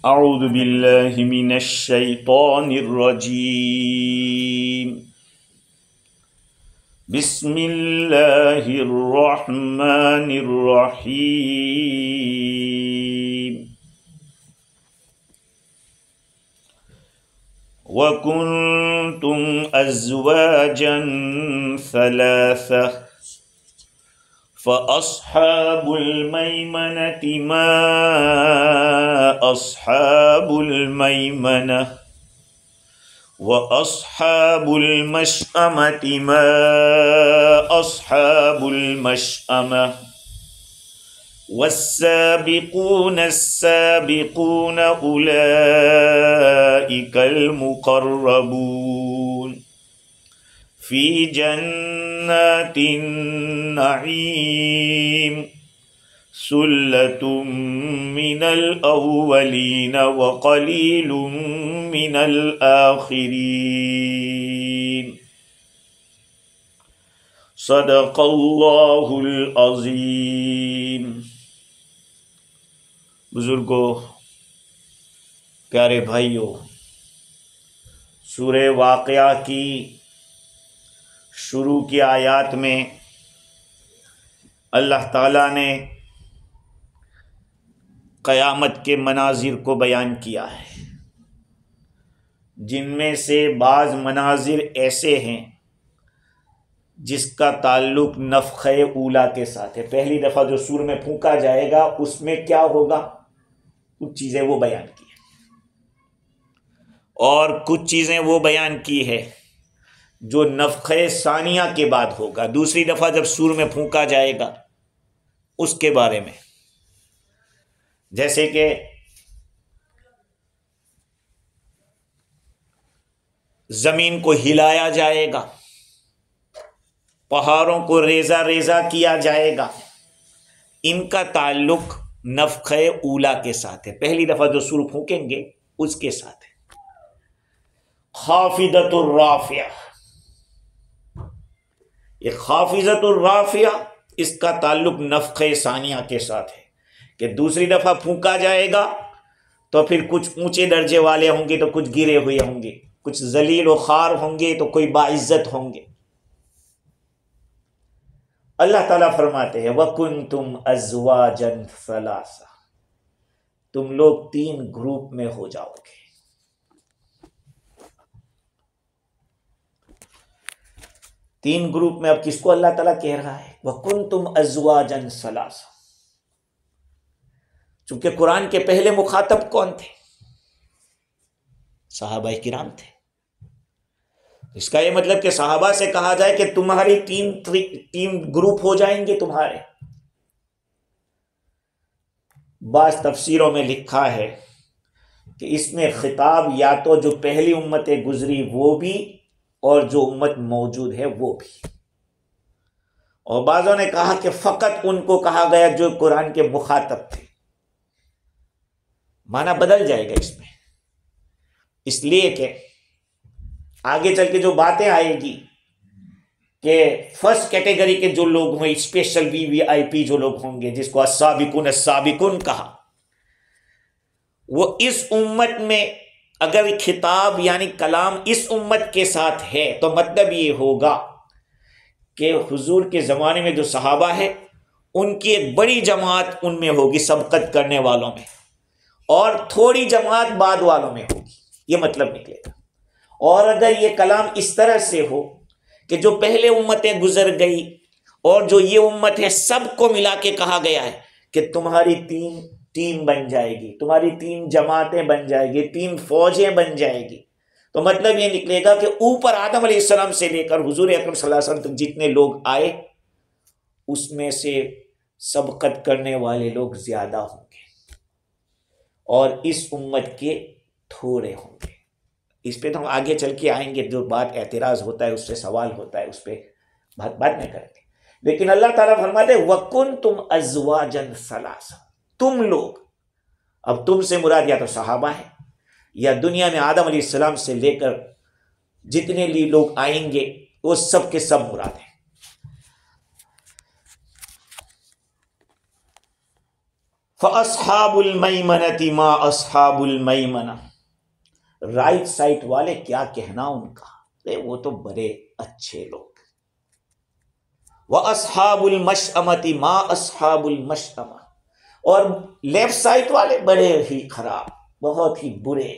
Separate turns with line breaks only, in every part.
اعوذ باللہ من الشیطان الرجیم بسم اللہ الرحمن الرحیم وَكُنْتُمْ أَزْوَاجًا ثَلَاثَةً فَأَصْحَابُ الْمَيْمَنَةِ مَا أَصْحَابُ الْمَيْمَنَةِ وَأَصْحَابُ الْمَشْأَمَةِ مَا أَصْحَابُ الْمَشْأَمَةِ والسابقون السابقون أولئك المقربون في جنات النعيم ثلة من الأولين وقليل من الآخرين صدق اللہ العظیم۔ بزرگوں، پیارے بھائیوں، سورہ واقعہ کی شروع کی آیات میں اللہ تعالیٰ نے قیامت کے مناظر کو بیان کیا ہے، جن میں سے بعض مناظر ایسے ہیں جس کا تعلق نفخہ اولا کے ساتھ ہے۔ پہلی دفعہ جو سور میں پھونکا جائے گا اس میں کیا ہوگا، کچھ چیزیں وہ بیان کی ہیں، اور کچھ چیزیں وہ بیان کی ہے جو نفخہ ثانیہ کے بعد ہوگا، دوسری دفعہ جب سور میں پھونکا جائے گا اس کے بارے میں، جیسے کہ زمین کو ہلایا جائے گا، پہاڑوں کو ریزہ ریزہ کیا جائے گا، ان کا تعلق نفخہ اولا کے ساتھ ہے، پہلی دفعہ جو سور پھونکیں گے اس کے ساتھ ہے۔ خافضۃ الرافعہ، یہ خافضۃ الرافعہ اس کا تعلق نفخہ ثانیہ کے ساتھ ہے کہ دوسری دفعہ پھونکا جائے گا تو پھر کچھ اونچے درجے والے ہوں گے تو کچھ گرے ہوئے ہوں گے، کچھ ذلیل و خوار ہوں گے تو کوئی باعزت ہوں گے۔ اللہ تعالیٰ فرماتے ہیں وَكُنْتُمْ أَزْوَاجًا ثَلَاثًا، تم لوگ 3 گروپ میں ہو جاؤ گے۔ 3 گروپ میں اب کس کو اللہ تعالیٰ کہہ رہا ہے؟ وَكُنْتُمْ أَزْوَاجًا ثَلَاثًا، چونکہ قرآن کے پہلے مخاطب کون تھے؟ صحابہ کرام تھے۔ اس کا یہ مطلب کہ صحابہ سے کہا جائے کہ تمہاری 3 گروپ ہو جائیں گے تمہارے۔ بعض تفسیروں میں لکھا ہے کہ اس میں خطاب یا تو جو پہلی امتیں گزری وہ بھی اور جو امت موجود ہے وہ بھی، اور بعضوں نے کہا کہ فقط ان کو کہا گیا جو قرآن کے مخاطب تھے۔ معنی بدل جائے گا اس میں، اس لیے کہ آگے چل کے جو باتیں آئے گی کہ فرسٹ کیٹیگری کے جو لوگ ہوں، اسپیشل VIP جو لوگ ہوں گے، جس کو السابقون السابقون کہا، وہ اس امت میں اگر خطاب یعنی کلام اس امت کے ساتھ ہے تو مطلب یہ ہوگا کہ حضور کے زمانے میں جو صحابہ ہے ان کی ایک بڑی جماعت ان میں ہوگی سبقت کرنے والوں میں، اور تھوڑی جماعت بعد والوں میں ہوگی، یہ مطلب نکلے گا۔ اور اگر یہ کلام اس طرح سے ہو کہ جو پہلے امتیں گزر گئی اور جو یہ امت ہے سب کو ملا کے کہا گیا ہے کہ تمہاری 3 ٹیم بن جائے گی، تمہاری 3 جماعتیں بن جائے گی، 3 فوجیں بن جائے گی، تو مطلب یہ نکلے گا کہ اوپر آدم علیہ السلام سے لے کر حضور اکرم صلی اللہ علیہ وسلم تک جتنے لوگ آئے اس میں سے سبقت کرنے والے لوگ زیادہ ہوں گے اور اس امت کے تھوڑے ہوں گے۔ اس پہ تو ہم آگے چل کے آئیں گے، جو بات اعتراض ہوتا ہے اس سے سوال ہوتا ہے، اس پہ بات نہیں کریں گے، لیکن اللہ تعالیٰ فرماتے ہیں وَكُنْتُمْ أَزْوَاجًا ثَلَاثًا، تم لوگ، اب تم سے مراد یا تو صحابہ ہے یا دنیا میں آدم علیہ السلام سے لے کر جتنے بھی لوگ آئیں گے وہ سب کے سب مراد ہیں۔ فَأَصْحَابُ الْمَيْمَنَةِ مَا أَصْحَابُ الْمَيْمَنَةِ، رائٹ سائٹ والے کیا کہنا ان کا، وہ تو بڑے اچھے لوگ۔ وَأَصْحَابُ الْمَشْأَمَةِ مَا أَصْحَابُ الْمَشْأَمَةِ، اور لیفٹ سائٹ والے بڑے ہی خراب، بہت ہی برے۔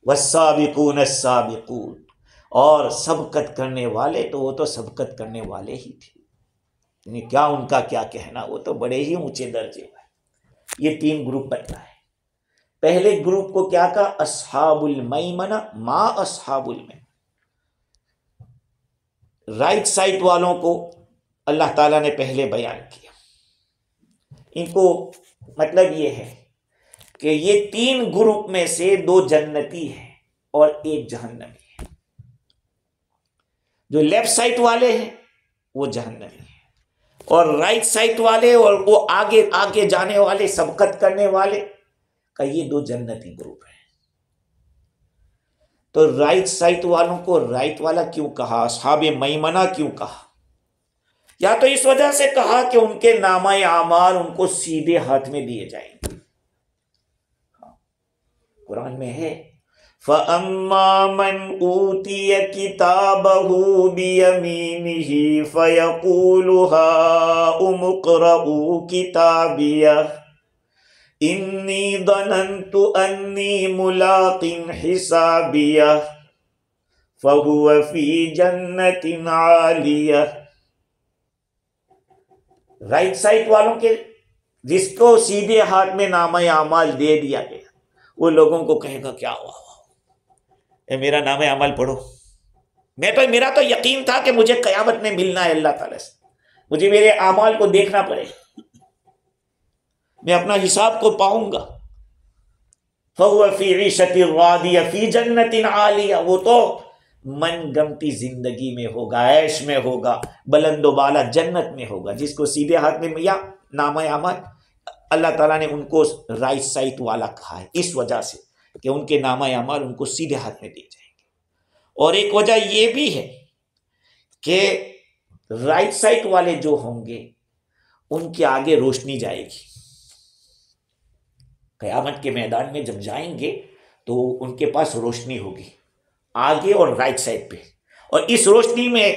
وَالسَّابِقُونَ السَّابِقُونَ، اور سبقت کرنے والے تو وہ تو سبقت کرنے والے ہی تھے، یعنی کیا ان کا کیا کہنا، وہ تو بڑے ہی اونچے درجے کا۔ یہ تین گروپ بنتا ہے۔ پہلے گروپ کو کیا کہا؟ اصحاب المیمنہ ما اصحاب المیمنہ، رائٹ سائٹ والوں کو اللہ تعالیٰ نے پہلے بیان کیا۔ ان کو مطلب یہ ہے کہ یہ تین گروپ میں سے دو جنتی ہیں اور ایک جہنمی ہے۔ جو لیفٹ سائٹ والے ہیں وہ جہنمی ہیں، اور رائٹ سائٹ والے اور وہ آگے آگے جانے والے، سبقت کرنے والے کا یہ دو جنتی گروپ ہیں۔ تو رائٹ سائٹ والوں کو رائٹ والا کیوں کہا، اصحاب میمنہ کیوں کہا؟ یا تو اس وجہ سے کہا کہ ان کے نامہ اعمال ان کو سیدھے ہاتھ میں دیے جائیں گے۔ قرآن میں ہے فَأَمَّا مَنْ أُوتِيَ كِتَابَهُ بِيَمِينِهِ فَيَقُولُ هَاؤُمُ اقْرَءُوا كِتَابِيَهْ إِنِّي ظَنَنْتُ أَنِّي مُلَاقٍ حِسَابِيَهْ فَهُوَ فِي جَنَّةٍ عَالِيَةٍ۔ رائٹ سائٹ والوں کے جس کو سیدھے ہاتھ میں نامہ اعمال دے دیا گیا، وہ لوگوں کو کہے گا کیا ہوا، اے میرا نامہ اعمال پڑھو، میرا تو یقین تھا کہ مجھے قیامت میں ملنا ہے اللہ تعالیٰ سے، مجھے میرے اعمال کو دیکھنا پڑے، میں اپنا حساب کو پاؤں گا۔ فَهُوَ فِي عِيشَةٍ رَاضِيَةٍ فِي جَنَّةٍ عَالِيَةٍ، وہ تو من گمتی زندگی میں ہوگا، عیش میں ہوگا، بلند و بالا جنت میں ہوگا۔ جس کو سیدھے ہاتھ میں یا نامہ اعمال، اللہ تعالیٰ نے ان کو رائٹ سائٹ والا کہا ہے اس وجہ سے کہ ان کے نامہ اعمال ان کو سیدھے ہاتھ میں دیے جائیں گے۔ اور ایک وجہ یہ بھی ہے کہ رائٹ سائٹ والے جو ہوں گے ان کے آگے روشنی جائے گی۔ قیامت کے میدان میں جب جائیں گے تو ان کے پاس روشنی ہوگی آگے اور رائٹ سائڈ پہ، اور اس روشنی میں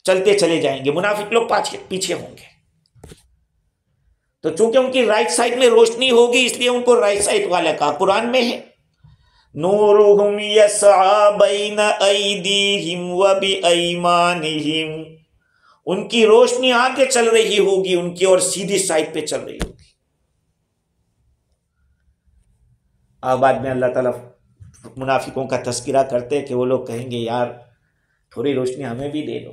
چلتے چلے جائیں گے۔ منافق لوگ پیچھے ہوں گے، تو چونکہ ان کی رائٹ سائڈ میں روشنی ہوگی اس لیے ان کو رائٹ سائڈ والا کہا۔ قرآن میں ہے نورہم یسعی بین ایدیہم وبایمانہم، ان کی روشنی آگے چل رہی ہوگی ان کی اور سیدھی سائڈ پہ چل رہی ہوگی۔ بعد میں اللہ تعالیٰ منافقوں کا تذکرہ کرتے کہ وہ لوگ کہیں گے یار تھوڑی روشنی ہمیں بھی دے دو۔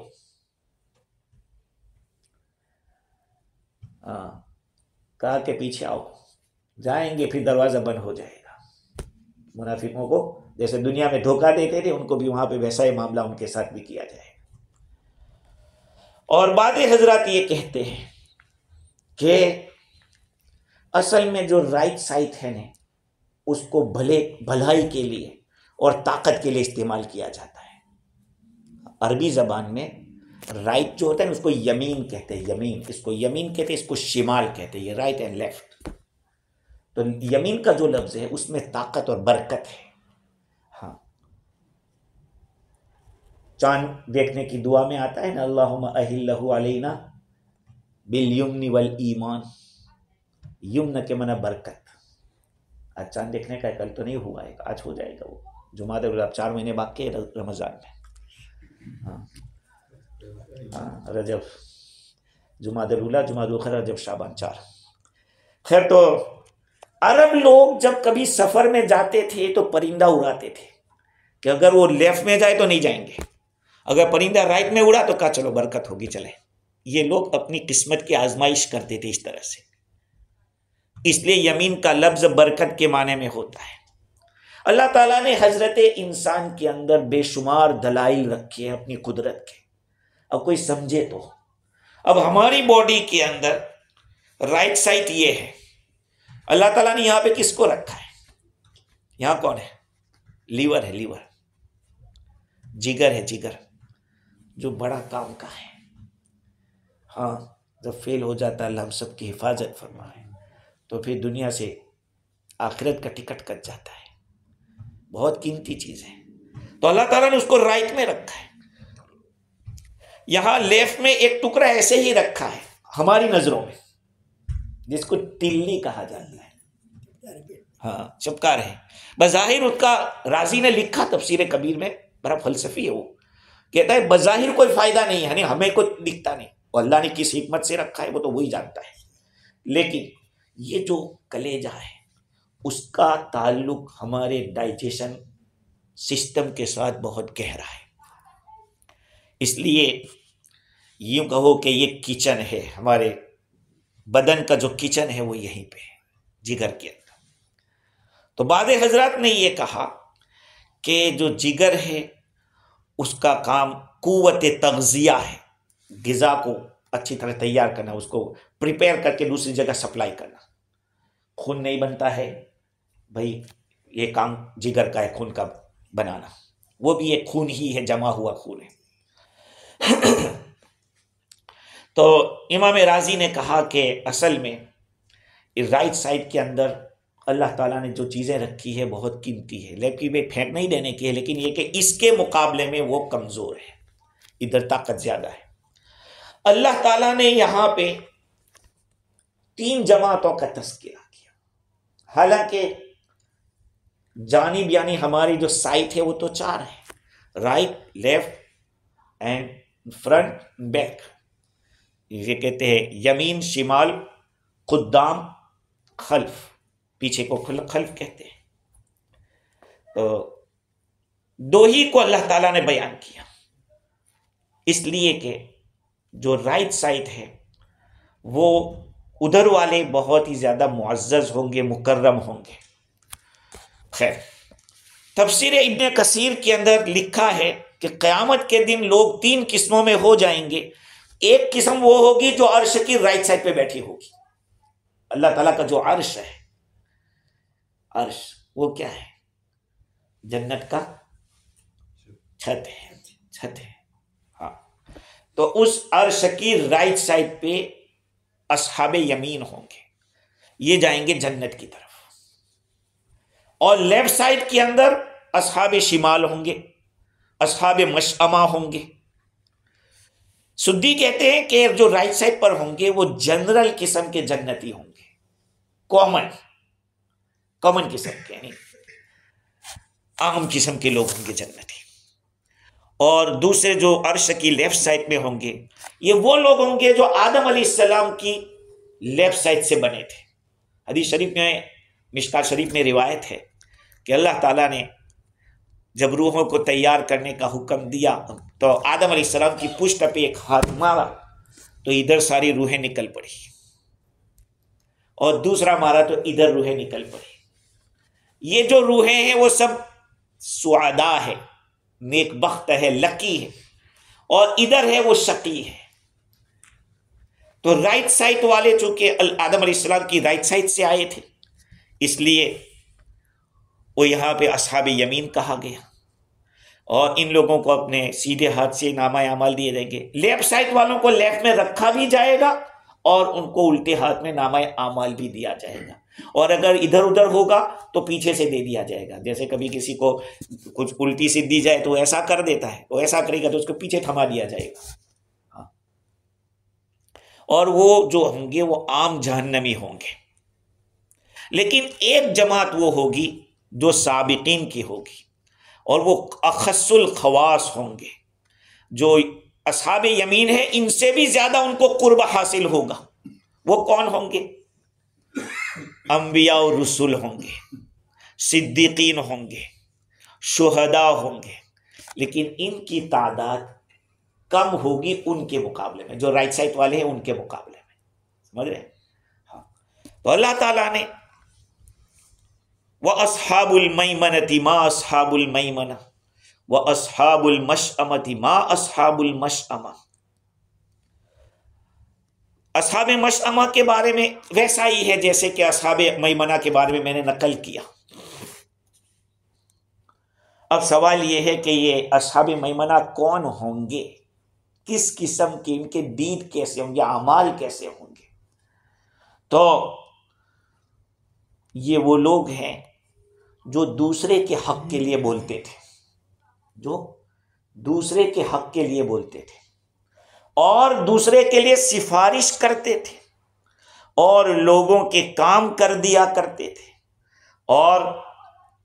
کہا کہ پیچھے آؤ، جائیں گے پھر دروازہ بند ہو جائے گا۔ منافقوں کو جیسے دنیا میں دھوکہ دیتے تھے ان کو بھی وہاں پہ ویسا ہی معاملہ ان کے ساتھ بھی کیا جائے گا۔ اور بعض حضرات یہ کہتے ہیں کہ اصل میں جو رائٹ سائٹ ہے نا اس کو بھلائی کے لیے اور طاقت کے لیے استعمال کیا جاتا ہے۔ عربی زبان میں رائٹ جو ہوتا ہے اس کو یمین کہتے ہیں، یمین، اس کو یمین کہتے ہیں، اس کو شمال کہتے ہیں، یہ رائٹ اینڈ لیفٹ۔ تو یمین کا جو لفظ ہے اس میں طاقت اور برکت ہے۔ ہاں، چاند دیکھنے کی دعا میں آتا ہے نا اللہم اہلہ علینا بالیمن والایمان، یمن کے معنی برکت۔ آج چاند دیکھنے کا کل تو نہیں ہوا ہے، آج ہو جائے گا وہ جمعہ الاولیٰ، 4 مہینے باقی ہے رمضان میں۔ ہاں رجب، جمعہ الاولیٰ، جمعہ الاخر، رجب، شعبان، 4۔ خیر، تو عرب لوگ جب کبھی سفر میں جاتے تھے تو پرندہ اڑاتے تھے کہ اگر وہ لیفٹ میں جائے تو نہیں جائیں گے، اگر پرندہ رائٹ میں اڑا تو کہا چلو برکت ہوگی چلے۔ یہ لوگ اپنی قسمت کی آزمائش کرتے تھے اس طرح سے، اس لیے یمین کا لفظ برکت کے معنی میں ہوتا ہے۔ اللہ تعالیٰ نے حضرت انسان کے اندر بے شمار دلائل رکھے ہیں اپنی قدرت کے، اب کوئی سمجھے تو۔ اب ہماری باڈی کے اندر رائٹ سائٹ یہ ہے، اللہ تعالیٰ نے یہاں پہ کس کو رکھا ہے؟ یہاں کون ہے؟ لیور ہے، لیور، جگر ہے، جگر، جو بڑا کام کا ہے۔ ہاں، جب فیل ہو جاتا ہے اللہ ہم سب کی حفاظت فرمائے۔ تو پھر دنیا سے آخرت کا ٹکٹ کٹ جاتا ہے. بہت قیمتی چیز ہے. تو اللہ تعالیٰ نے اس کو رائٹ میں رکھا ہے. یہاں لیفٹ میں ایک ٹکڑا ایسے ہی رکھا ہے ہماری نظروں میں, جس کو تلی کہا جاتا ہے. ہاں, چپکار ہے. بظاہر اس کا رازی نے لکھا تفسیر کبیر میں, بڑا فلسفی ہے وہ, کہتا ہے بظاہر کوئی فائدہ نہیں ہے, یعنی ہمیں کوئی دکھتا نہیں, اور اللہ نے کس حکمت سے رکھا ہے وہ تو وہی جانتا ہے. لیکن یہ جو کلیجہ ہے اس کا تعلق ہمارے ڈائجیشن سسٹم کے ساتھ بہت گہرا ہے. اس لیے یوں کہو کہ یہ کچن ہے, ہمارے بدن کا جو کچن ہے وہ یہیں پہ ہے, جگر کے اندر. تو بعض حضرات نے یہ کہا کہ جو جگر ہے اس کا کام قوت تغذیہ ہے, غذا کو اچھی طرح تیار کرنا, اس کو پریپیئر کر کے دوسری جگہ سپلائی کرنا. خون نہیں بنتا ہے بھائی, یہ کام جگر کا ہے خون کا بنانا, وہ بھی ایک خون ہی ہے, جمع ہوا خون ہے. تو امام رازی نے کہا کہ اصل میں رائٹ سائڈ کے اندر اللہ تعالیٰ نے جو چیزیں رکھی ہے بہت قیمتی ہے, لیکن یہ پھینک نہیں دینے کی ہے, لیکن یہ کہ اس کے مقابلے میں وہ کمزور ہے, ادھر طاقت زیادہ ہے. اللہ تعالیٰ نے یہاں پہ 3 جماعتوں کا تذکرہ کیا. حالانکہ جانب یعنی ہماری جو سائٹ ہے وہ تو 4 ہے, right, left and front, back. یہ کہتے ہیں یمین, شمال, قدام, خلف, پیچھے کو خلف کہتے ہیں. تو 2 ہی کو اللہ تعالیٰ نے بیان کیا, اس لیے کہ جو رائٹ سائڈ ہے وہ ادھر والے بہت ہی زیادہ معزز ہوں گے, مکرم ہوں گے. خیر, تفسیر ابن کثیر کے اندر لکھا ہے کہ قیامت کے دن لوگ 3 قسموں میں ہو جائیں گے. ایک قسم وہ ہوگی جو عرش کی رائٹ سائڈ پہ بیٹھی ہوگی. اللہ تعالیٰ کا جو عرش ہے, عرش وہ کیا ہے؟ جنت کا چھت ہے, چھت ہے. ہاں, تو اس عرش کی رائٹ سائڈ پہ اصحاب یمین ہوں گے, یہ جائیں گے جنت کی طرف. اور لیفٹ سائڈ کے اندر اصحاب شمال ہوں گے, اصحاب مشأمہ ہوں گے. سدی کہتے ہیں کہ جو رائٹ سائڈ پر ہوں گے وہ جنرل قسم کے جنتی ہوں گے, کامن قسم کے, یعنی عام قسم کے لوگ ہوں گے جنتی. اور دوسرے جو عرش کی لیفٹ سائڈ میں ہوں گے یہ وہ لوگ ہوں گے جو آدم علیہ السلام کی لیفٹ سائڈ سے بنے تھے. حدیث شریف میں, مشکات شریف میں روایت ہے کہ اللہ تعالیٰ نے جب روحوں کو تیار کرنے کا حکم دیا تو آدم علیہ السلام کی پشت پہ ایک ہاتھ مارا تو ادھر ساری روحیں نکل پڑی, اور دوسرا مارا تو ادھر روحیں نکل پڑی. یہ جو روحیں ہیں وہ سب سعداء ہے, نیک بخت ہے, لکی ہے, اور ادھر ہے وہ شقی ہے. تو رائٹ سائڈ والے چونکہ آدم علیہ السلام کی رائٹ سائڈ سے آئے تھے اس لیے وہ یہاں پہ اصحاب یمین کہا گیا, اور ان لوگوں کو اپنے سیدھے ہاتھ سے نامہ اعمال دیے جائیں گے. لیفٹ سائڈ والوں کو لیفٹ میں رکھا بھی جائے گا اور ان کو الٹے ہاتھ میں نامہ اعمال بھی دیا جائے گا, اور اگر ادھر ادھر ہوگا تو پیچھے سے دے دیا جائے گا. جیسے کبھی کسی کو کچھ الٹی سیدھی جائے تو ایسا کر دیتا ہے, وہ ایسا کرے گا تو اس کو پیچھے تھما دیا جائے گا. اور وہ جو ہوں گے وہ عام جہنمی ہوں گے. لیکن ایک جماعت وہ ہوگی جو سابقین کی ہوگی, اور وہ اخص الخواص ہوں گے. جو اصحاب یمین ہے ان سے بھی زیادہ ان کو قرب حاصل ہوگا. وہ کون ہوں گے؟ انبیاء و رسول ہوں گے, صدیقین ہوں گے, شہداء ہوں گے. لیکن ان کی تعداد کم ہوگی ان کے مقابلے میں, جو رائٹ سائڈ والے ہیں ان کے مقابلے میں. سمجھ رہے ہیں؟ ہاں. تو اللہ تعالیٰ نے وَأَصْحَابُ الْمَيْمَنَةِ مَا أَصْحَابُ الْمَيْمَنَةِ وَأَصْحَابُ الْمَشْأَمَةِ مَا أَصْحَابُ الْمَشْأَمَةِ. اصحاب مشأمہ کے بارے میں ویسا ہی ہے جیسے کہ اصحاب میمنہ کے بارے میں میں نے نقل کیا. اب سوال یہ ہے کہ یہ اصحاب میمنہ کون ہوں گے, کس قسم کے, ان کے دید کیسے ہوں گے, اعمال کیسے ہوں گے؟ تو یہ وہ لوگ ہیں جو دوسرے کے حق کے لیے بولتے تھے، جو دوسرے کے حق کے لیے بولتے تھے اور دوسرے کے لیے سفارش کرتے تھے اور لوگوں کے کام کر دیا کرتے تھے، اور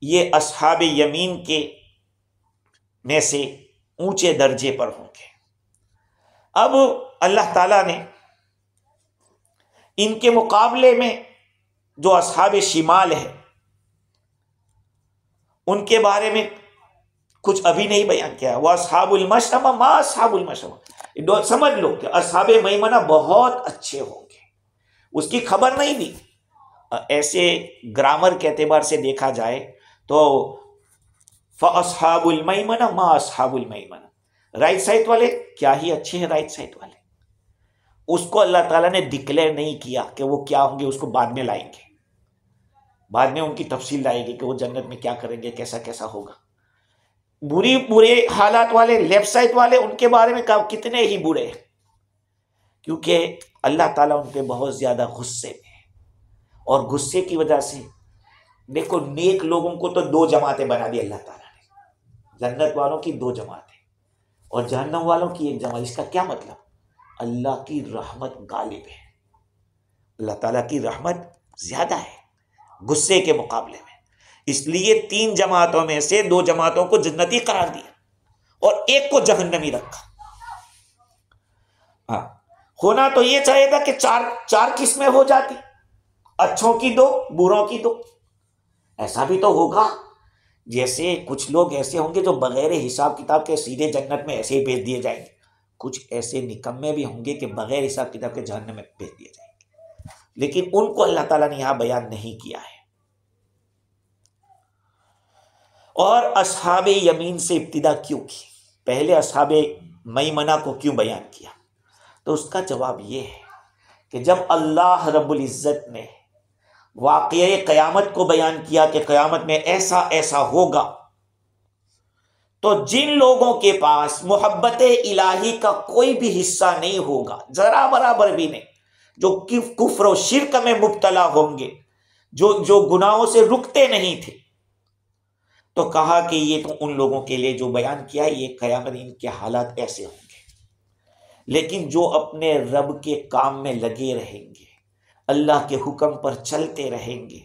یہ اصحاب یمین کے میں سے اونچے درجے پر ہوں گے۔ اب اللہ تعالیٰ نے ان کے مقابلے میں جو اصحاب شمال ہے ان کے بارے میں کچھ ابھی نہیں بیان کیا۔ وہ اصحاب المشأمہ ما اصحاب المشأمہ، سمجھ لو کہ اصحاب میمنہ بہت اچھے ہوں گے، اس کی خبر نہیں دی۔ ایسے گرامر کے اعتبار سے دیکھا جائے تو فاصحاب المیمنہ ما اصحاب المیمنہ، رائٹ سائٹ والے کیا ہی اچھے ہیں، رائٹ سائٹ والے۔ اس کو اللہ تعالیٰ نے ڈکلیئر نہیں کیا کہ وہ کیا ہوں گے، اس کو بعد میں لائیں گے، بعد میں ان کی تفصیل لائے گی کہ وہ جنت میں کیا کریں گے، کیسا کیسا ہوگا۔ برے حالات والے لیفٹ سائڈ والے، ان کے بارے میں کتنے ہی برے ہیں، کیونکہ اللہ تعالیٰ ان پہ بہت زیادہ غصے میں ہے، اور غصے کی وجہ سے دیکھو نیک لوگوں کو تو دو جماعتیں بنا دی اللہ تعالیٰ نے، جنت والوں کی دو جماعتیں اور جہنم والوں کی ایک جماعت۔ اس کا کیا مطلب؟ اللہ کی رحمت غالب ہے، اللہ تعالیٰ کی رحمت زیادہ ہے غصے کے مقابلے میں، اس لیے تین جماعتوں میں سے دو جماعتوں کو جنتی قرار دیا اور ایک کو جہنمی رکھا۔ ہاں، ہونا تو یہ چاہے گا کہ چار قسمیں ہو جاتی، اچھوں کی دو، بروں کی دو۔ ایسا بھی تو ہوگا جیسے کچھ لوگ ایسے ہوں گے جو بغیر حساب کتاب کے سیدھے جنت میں ایسے ہی بھیج دیے جائیں گے، کچھ ایسے نکمے بھی ہوں گے کہ بغیر حساب کتاب کے جہنم میں بھیج دیے جائیں گے، لیکن ان کو اللہ تعالیٰ نے یہاں بیان نہیں کیا ہے۔ اور اصحاب یمین سے ابتدا کیوں کی، پہلے اصحاب میمنہ کو کیوں بیان کیا؟ تو اس کا جواب یہ ہے کہ جب اللہ رب العزت نے واقعہ قیامت کو بیان کیا کہ قیامت میں ایسا ایسا ہوگا، تو جن لوگوں کے پاس محبت الہی کا کوئی بھی حصہ نہیں ہوگا، ذرا برابر بھی نہیں، جو کفر و شرک میں مبتلا ہوں گے، جو گناہوں سے رکتے نہیں تھے، تو کہا کہ یہ تو ان لوگوں کے لیے جو بیان کیا ہے، یہ قیامت ان کے حالات ایسے ہوں گے۔ لیکن جو اپنے رب کے کام میں لگے رہیں گے، اللہ کے حکم پر چلتے رہیں گے،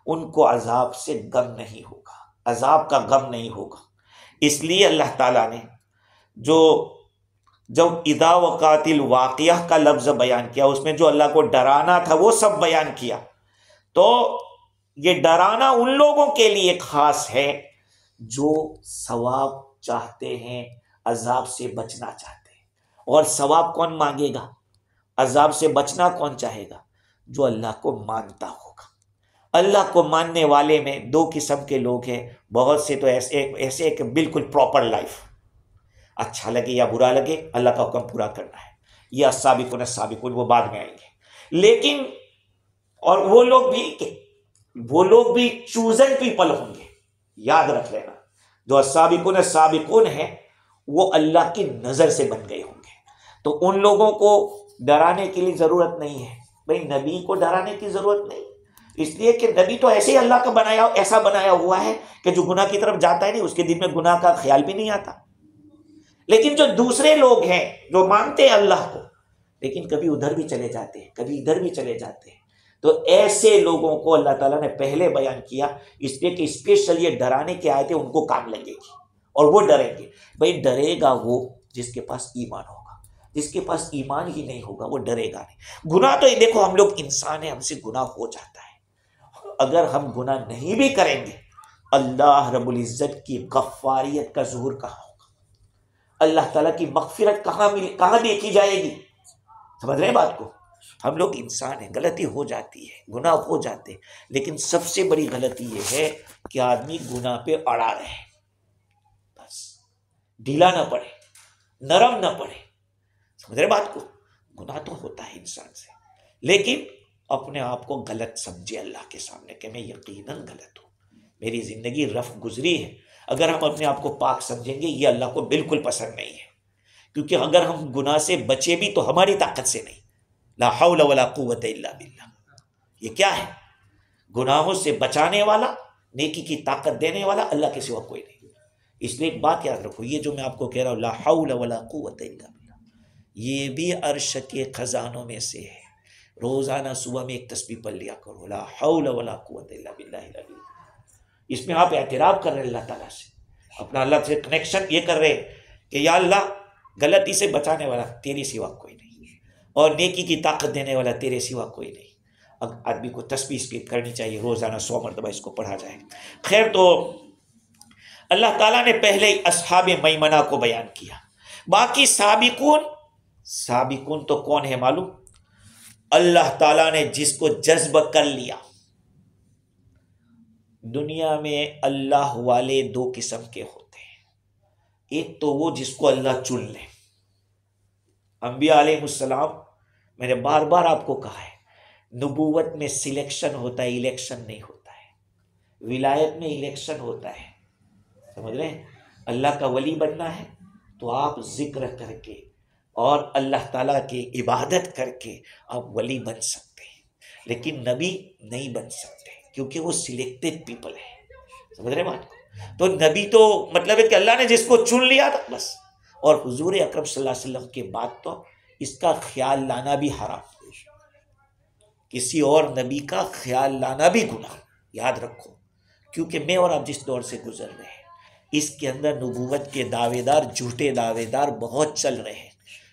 ان کو عذاب سے غم نہیں ہوگا، عذاب کا غم نہیں ہوگا۔ اس لیے اللہ تعالیٰ نے جب اذا وقعت الواقعہ کا لفظ بیان کیا، اس میں جو اللہ کو ڈرانا تھا وہ سب بیان کیا، تو یہ ڈرانا ان لوگوں کے لیے خاص ہے جو ثواب چاہتے ہیں، عذاب سے بچنا چاہتے ہیں۔ اور ثواب کون مانگے گا؟ عذاب سے بچنا کون چاہے گا؟ جو اللہ کو مانتا ہوگا۔ اللہ کو ماننے والے میں دو قسم کے لوگ ہیں، بہت سے تو ایسے کہ بالکل پراپر لائف، اچھا لگے یا برا لگے اللہ کا حکم پورا کرنا ہے، یہ السابقون السابقون، وہ بعد میں آئیں گے۔ لیکن اور وہ لوگ بھی چوزن پیپل ہوں گے، یاد رکھ لینا، جو السابقون السابقون ہیں وہ اللہ کی نظر سے بن گئے ہوں گے۔ تو ان لوگوں کو ڈرانے کے لیے ضرورت نہیں ہے، بھئی نبی کو ڈرانے کی ضرورت نہیں، اس لیے کہ نبی تو ایسے ہی اللہ کا ایسا بنایا ہوا ہے کہ جو گناہ کی طرف جاتا ہے نہیں، اس کے دل میں گناہ کا خیال بھی نہیں آتا۔ لیکن جو دوسرے لوگ ہیں جو مانتے ہیں اللہ کو، لیکن کبھی ادھر بھی چلے جاتے ہیں، کبھی ادھر بھی چلے جاتے ہیں، تو ایسے لوگوں کو اللہ تعالیٰ نے پہلے بیان کیا، اس لیے کہ اسپیشل یہ ڈرانے کی آیتیں ان کو کام لگے گی اور وہ ڈریں گے۔ بھئی ڈرے گا وہ جس کے پاس ایمان ہوگا، جس کے پاس ایمان ہی نہیں ہوگا وہ ڈرے گا نہیں۔ گناہ تو دیکھو ہم لوگ انسان ہیں، ہم سے گناہ ہو جاتا ہے، اگر ہم گناہ نہیں بھی کریں گے، اللہ رب العزت کی غفاریت کا ظہور کہاں ہوگا؟ اللہ تعالیٰ کی مغفرت کہاں دیکھی جائے گی؟ سمجھ رہے ہیں بات کو؟ ہم لوگ انسان ہیں، غلطی ہو جاتی ہے، گناہ ہو جاتے ہیں، لیکن سب سے بڑی غلطی یہ ہے کہ آدمی گناہ پہ اڑا رہے، بس ڈھیلا نہ پڑے، نرم نہ پڑے۔ سمجھ رہے بات کو؟ گناہ تو ہوتا ہے انسان سے، لیکن اپنے آپ کو غلط سمجھے اللہ کے سامنے کہ میں یقیناً غلط ہوں، میری زندگی رف گزری ہے۔ اگر ہم اپنے آپ کو پاک سمجھیں گے، یہ اللہ کو بالکل پسند نہیں ہے، کیونکہ اگر ہم گناہ سے بچے بھی تو ہماری طاقت سے نہیں، لا حول ولا قوت الا باللہ۔ یہ کیا ہے؟ گناہوں سے بچانے والا، نیکی کی طاقت دینے والا اللہ کے سوا کوئی نہیں۔ اس لیے ایک بات یاد رکھو، یہ جو میں آپ کو کہہ رہا ہوں لا حول ولا قوت الا باللہ، یہ بھی عرش کے خزانوں میں سے ہے۔ روزانہ صبح میں ایک تسبیح پڑھ لیا کرو، لا حول ولا قوت الا باللہ العلی العظیم۔ اس میں آپ اعتراف کر رہے ہیں اللہ تعالیٰ سے، اپنا اللہ سے کنیکشن یہ کر رہے کہ یا اللہ غلطی سے بچانے والا تیرے سوا کوئی نہیں، اور نیکی کی طاقت دینے والا تیرے سوا کوئی نہیں۔ اب آدمی کو تسبیح اس کی کرنی چاہیے، روزانہ 100 مرتبہ اس کو پڑھا جائے۔ خیر، تو اللہ تعالیٰ نے پہلے ہی اصحاب میمنہ کو بیان کیا۔ باقی سابقون تو کون ہے معلوم؟ اللہ تعالیٰ نے جس کو جذب کر لیا۔ دنیا میں اللہ والے دو قسم کے ہوتے ہیں، ایک تو وہ جس کو اللہ چن لے۔ انبیاء علیہ السلام، میں نے بار بار آپ کو کہا ہے، نبوت میں سلیکشن ہوتا ہے، الیکشن نہیں ہوتا ہے۔ ولایت میں الیکشن ہوتا ہے، سمجھ رہے ہیں؟ اللہ کا ولی بننا ہے تو آپ ذکر کر کے اور اللہ تعالیٰ کی عبادت کر کے آپ ولی بن سکتے ہیں، لیکن نبی نہیں بن سکتے کیونکہ وہ سلیکٹڈ پیپل ہے۔ سمجھ رہے ہیں بات کو؟ تو نبی تو مطلب ہے کہ اللہ نے جس کو چن لیا تھا بس، اور حضور اکرم صلی اللہ علیہ وسلم کے بعد تو اس کا خیال لانا بھی حرام، کسی اور نبی کا خیال لانا بھی گناہ، یاد رکھو، کیونکہ میں اور آپ جس دور سے گزر رہے ہیں اس کے اندر نبوت کے دعوے دار، جھوٹے دعوے دار بہت چل رہے ہیں۔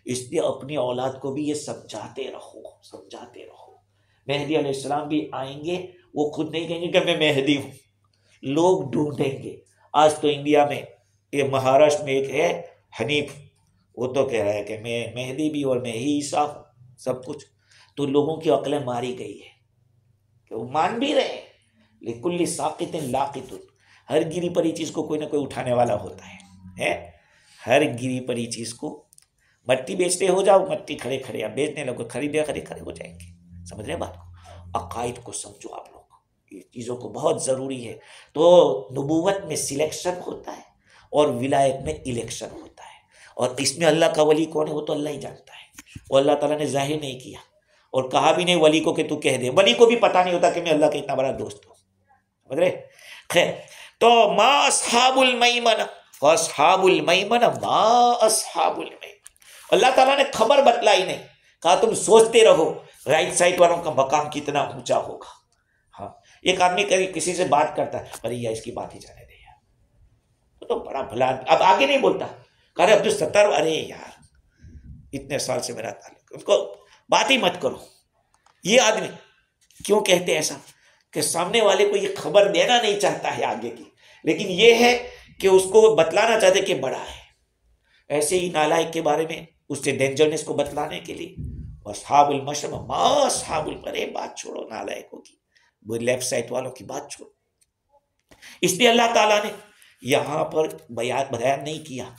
اس لیے اپنی اولاد کو بھی یہ سمجھاتے رہو۔ مہدی علیہ السلام بھی آئیں گے، وہ خود نہیں کہیں گے کہ میں مہدی ہوں، لوگ ڈھونڈیں گے۔ آج تو انڈیا میں، یہ مہاراشٹر میں ایک ہے حنیف، وہ تو کہہ رہا ہے کہ میں مہدی بھی اور میں ہی عیسیٰ ہوں، سب کچھ۔ تو لوگوں کی عقلیں ماری گئی ہے کہ وہ مان بھی رہے ہیں، لکل ساقط لاقط، ہر گری پڑی چیز کو کوئی نہ کوئی اٹھانے والا ہوتا ہے۔ ہر گری پڑی چیز کو، مٹی بیچتے ہو جاؤ، مٹی کھڑے کھڑے آپ بیچنے لگو، خریدے کھڑے کھڑے ہو جائیں گے۔ سمجھ رہے ہیں بات کو؟ عقائد کو سمجھو آپ لوگ، یہ چیزوں کو بہت ضروری ہے۔ تو نبوت میں سلیکشن ہوتا ہے اور ولایت میں الیکشن ہوتا ہے، اور اس میں اللہ کا ولی کون ہے وہ تو اللہ ہی جانتا ہے، اور اللہ تعالیٰ نے ظاہر نہیں کیا اور کہا بھی نہیں ولی کو کہ تو کہہ دے۔ ولی کو بھی پتہ نہیں ہوتا کہ میں اللہ کا اتنا بڑا دوست ہوں، سمجھ رہے؟ خیر، تو ما اصحاب المیمنہ، فاصحاب المیمنہ ما اصحاب المیمنہ، اللہ تعالیٰ نے خبر بتلائی نہیں، کہا تم سوچتے رہو رائٹ سائڈ والوں کا مقام کتنا اونچا ہوگا۔ ہاں، ایک آدمی کسی سے بات کرتا ہے، ارے یا اس کی بات ہی جانے دے یار، وہ تو بڑا بھلا، اب آگے نہیں بولتا، کہہ رہے عبدالستار، ارے یار اتنے سال سے میرا تعلق، ان کو بات ہی مت کرو۔ یہ آدمی کیوں کہتے ہیں ایسا؟ کہ سامنے والے کو یہ خبر دینا نہیں چاہتا ہے آگے کی، لیکن یہ ہے کہ اس کو بتلانا چاہتے کہ بڑا ہے۔ ایسے ہی نالائق کے بارے میں اس سے ڈینجرنس کو بتلانے کے لیے اصحاب المشرب ما اصحاب المرے، بات چھوڑو نالائقوں کی، وہ لیفٹ سائڈ والوں کی بات چھوڑو۔ اس لیے اللہ تعالیٰ نے یہاں پر بیان نہیں کیا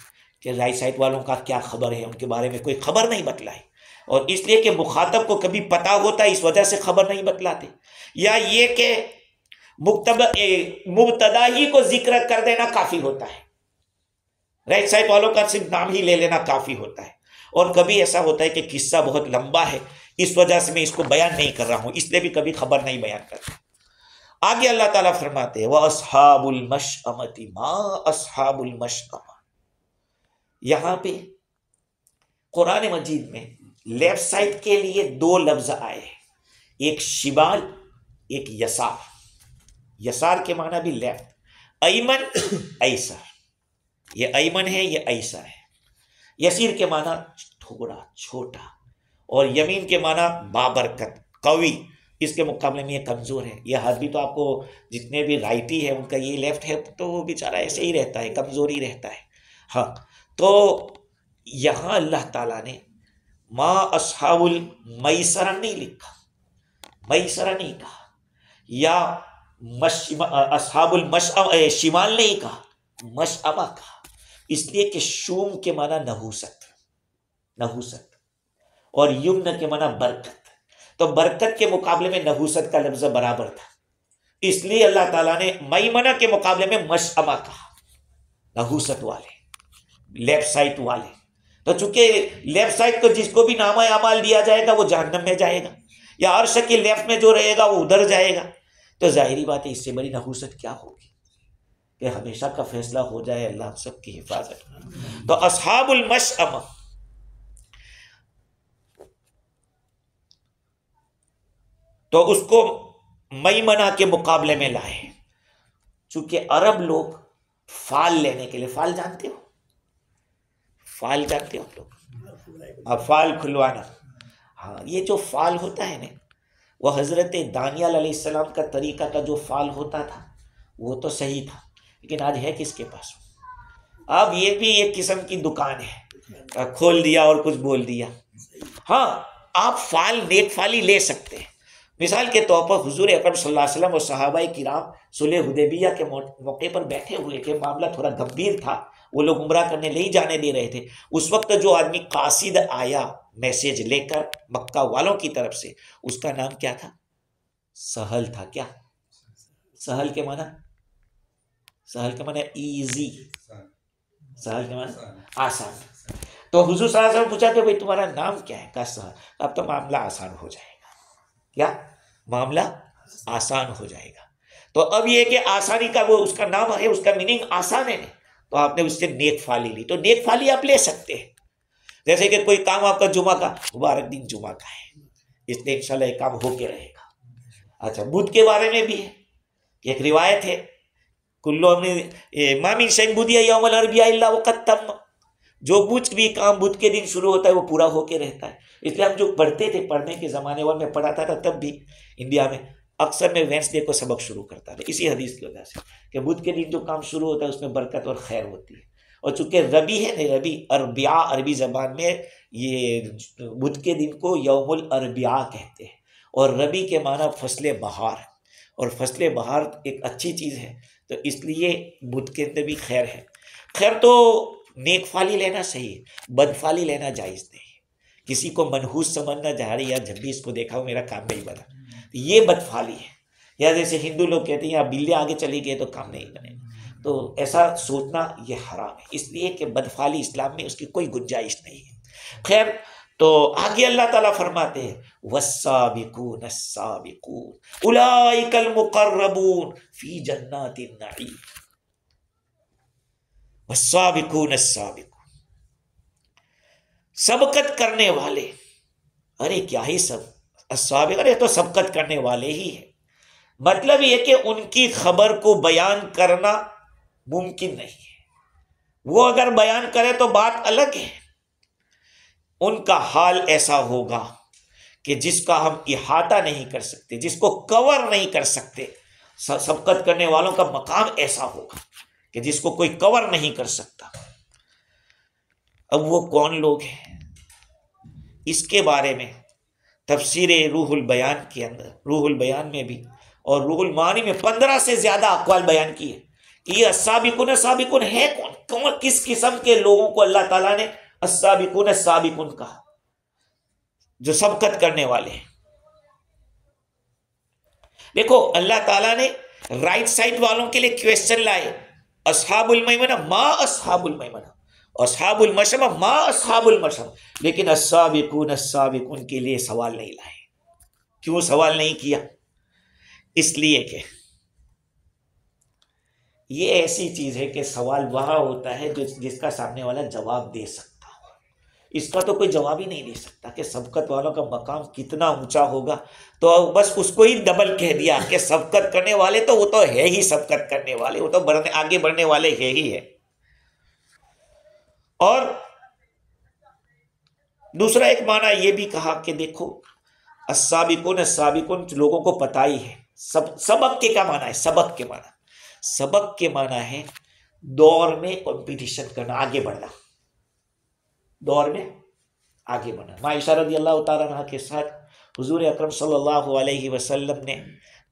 کہ رائٹ سائڈ والوں کا کیا خبر ہے، ان کے بارے میں کوئی خبر نہیں بتلائی، اور اس لیے کہ مخاطب کو کبھی پتہ ہوتا ہے اس وجہ سے خبر نہیں بتلاتے، یا یہ کہ مبتدا ہی کو ذکر کر دینا کافی ہوتا ہے، رائٹ سائڈ والوں کا صرف نام ہی لے لینا کافی ہوتا ہے، اور کبھی ایسا ہوتا ہے کہ قصہ بہت لمبا ہے اس وجہ سے میں اس کو بیان نہیں کر رہا ہوں، اس لیے بھی کبھی خبر نہیں بیان کرتا۔ آگے اللہ تعالیٰ فرماتے ہیں وَأَصْحَابُ الْمَشْأَمَةِ مَا أَصْحَابُ الْمَشْأَمَةِ۔ یہاں پہ قرآن مجید میں لیفٹ سائڈ کے لیے دو لفظ آئے ہیں، ایک شمال، ایک یسار۔ یسار کے معنی بھی لیفٹ، ایمن ایسر، یہ ایمن ہے یہ ایسر ہے۔ یسیر کے معنی تھوڑا چھوٹا، اور یمین کے معنی بابرکت، قوی، اس کے مقابلے میں یہ کمزور ہے۔ یہ آدمی تو آپ کو جتنے بھی رائٹی ہے ان کا یہ لیفٹ ہے تو وہ بیچارہ ایسے ہی رہتا ہے، کمزور ہی رہتا ہے۔ ہاں، تو یہاں اللہ تعالیٰ نے ما اصحاب المیسرہ نہیں لکھا، میسرہ نہیں کہا، یا اصحاب المشأمہ شمال نہیں کہا، مشأمہ کہا، اس لیے کہ شوم کے معنی نحوست، اور یمن کے معنی برکت، تو برکت کے مقابلے میں نحوست کا لفظ برابر تھا، اس لیے اللہ تعالیٰ نے میمنہ کے مقابلے میں مشأمہ کہا، نحوست والے، لیفٹ سائڈ والے۔ تو چونکہ لیفٹ سائڈ کو جس کو بھی نامہ اعمال دیا جائے گا وہ جہنم میں جائے گا، یا عرش کے لیفٹ میں جو رہے گا وہ ادھر جائے گا، تو ظاہری بات ہے اس سے بڑی نحوست کیا ہوگی کہ ہمیشہ کا فیصلہ ہو جائے. اللہ ہم سب کی حفاظت. تو اصحاب المشأمہ تو اس کو میمنہ کے مقابلے میں لائے، چونکہ عرب لوگ فال لینے کے لیے، فال جانتے ہو، فال جانتے ہو لوگ، فال کھلوانا. ہاں، یہ جو فال ہوتا ہے نا، وہ حضرت دانیال علیہ السلام کا طریقہ کا جو فال ہوتا تھا وہ تو صحیح تھا، لیکن آج ہے کس کے پاس؟ اب یہ بھی ایک قسم کی دکان ہے، کھول دیا اور کچھ بول دیا. ہاں، آپ فال نیک فالی لے سکتے ہیں. مثال کے طور پر حضور اکرم صلی اللہ علیہ وسلم اور صحابہ کرام صلح حدیبیہ کے موقع پر بیٹھے ہوئے تھے، معاملہ تھوڑا گمبھیر تھا، وہ لوگ عمرہ کرنے نہیں جانے دے رہے تھے. اس وقت جو آدمی قاصد آیا میسیج لے کر مکہ والوں کی طرف سے، اس کا نام کیا تھا؟ سہل تھا. کیا سہل کے معنی؟ سہل کے معنی ایزی، سہل کے معنی آسان. تو حضور صلی اللہ علیہ وسلم پوچھا کہ بھئی تمہارا نام کیا ہے؟ کہا سہل. اب تو معاملہ آسان ہو جائے گا. کیا معاملہ آسان ہو جائے گا؟ تو اب یہ کہ آسانی کا وہ اس کا نام ہے، اس کا میننگ آسان ہے. تو آپ نے اس سے نیک فالی لی. تو نیک فالی آپ لے سکتے ہیں، جیسے کہ کوئی کام آپ کا جمعہ کا، مبارک دن جمعہ کا ہے، اس لیے انشاءاللہ یہ کام ہو کے رہے گا. اچھا، بدھ کے بارے میں بھی ہے، ایک روایت ہے، کلو ما من شیء بدی یوم الاربعاء الا وقد تم. جو بدھ بھی کام بدھ کے دن شروع ہوتا ہے وہ پورا ہو کے رہتا ہے. اس لیے ہم جو پڑھتے تھے، پڑھنے کے زمانے میں پڑھاتا تھا تب بھی انڈیا میں، اکثر میں وینسڈے کو سبق شروع کرتا تھا اسی حدیث کی وجہ سے کہ بدھ کے دن جو کام شروع ہوتا ہے اس میں برکت اور خیر ہوتی ہے. اور چونکہ ربی ہے نا، ربی اربعاء عربی زبان میں یہ بدھ کے دن کو یوم الاربعاء کہتے ہیں. اور ربی کے معنی فصل بہار، اور فصل بہار ایک اچھی چیز ہے، تو اس لیے بدھ کے اندر بھی خیر ہے. خیر، تو نیک فالی لینا صحیح ہے، بد فالی لینا جائز نہیں. کسی کو منحوس سمجھنا جا رہی ہے، جب بھی اس کو دیکھا ہو میرا کام نہیں بنا، یہ بد فالی ہے. یا جیسے ہندو لوگ کہتے ہیں بلے آگے چلی گئے تو کام نہیں بنے گا، تو ایسا سوچنا یہ حرام ہے، اس لیے کہ بد فالی اسلام میں اس کی کوئی گنجائش نہیں ہے. خیر، تو آگے اللہ تعالیٰ فرماتے ہیں والسابقون السابقون اولئک المقربون فی جنات النعیم. والسابقون السابقون، سبقت کرنے والے. ارے کیا ہی سب السابق، ارے تو سبقت کرنے والے ہی ہیں. مطلب یہ کہ ان کی خبر کو بیان کرنا ممکن نہیں ہے. وہ اگر بیان کرے تو بات الگ ہے. ان کا حال ایسا ہوگا کہ جس کا ہم احاطہ نہیں کر سکتے، جس کو کور نہیں کر سکتے. سبقت کرنے والوں کا مقام ایسا ہوگا کہ جس کو کوئی کور نہیں کر سکتا. اب وہ کون لوگ ہیں؟ اس کے بارے میں تفسیر روح البیان کے اندر، روح البیان میں بھی اور روح المعانی میں 15 سے زیادہ اقوال بیان کیے کہ یہ السابقون السابقون ہے کون، کس قسم کے لوگوں کو اللہ تعالیٰ نے السابقون السابقون کہا، جو سبقت کرنے والے ہیں. دیکھو اللہ تعالیٰ نے رائٹ سائڈ والوں کے لیے کویسچن لائے، اصحاب المیمنہ ما اصحاب المیمنہ، اصحاب المشأمہ ما اصحاب المشأمہ، لیکن السابقون السابقون کے لیے سوال نہیں لائے. کیوں سوال نہیں کیا؟ اس لیے کہ یہ ایسی چیز ہے کہ سوال وہاں ہوتا ہے جس کا سامنے والا جواب دے سکتا ہو. اس کا تو کوئی جواب ہی نہیں دے سکتا کہ سبقت والوں کا مقام کتنا اونچا ہوگا، تو بس اس کو ہی ڈبل کہہ دیا کہ سبقت کرنے والے تو وہ تو ہے ہی سبقت کرنے والے، وہ تو آگے بڑھنے والے ہے ہی ہے. اور دوسرا ایک معنی یہ بھی کہا کہ دیکھو السابقون السابقون لوگوں کو پتہ ہی ہے. سبق کے کیا معنی ہے؟ سبق کے معنی، سبق کے معنی ہے دور میں کمپٹیشن کرنا، آگے بڑھنا، دور میں آگے بڑھنا. عائشہ رضی اللہ تعالیٰ عنہ کے ساتھ حضور اکرم صلی اللہ علیہ وسلم نے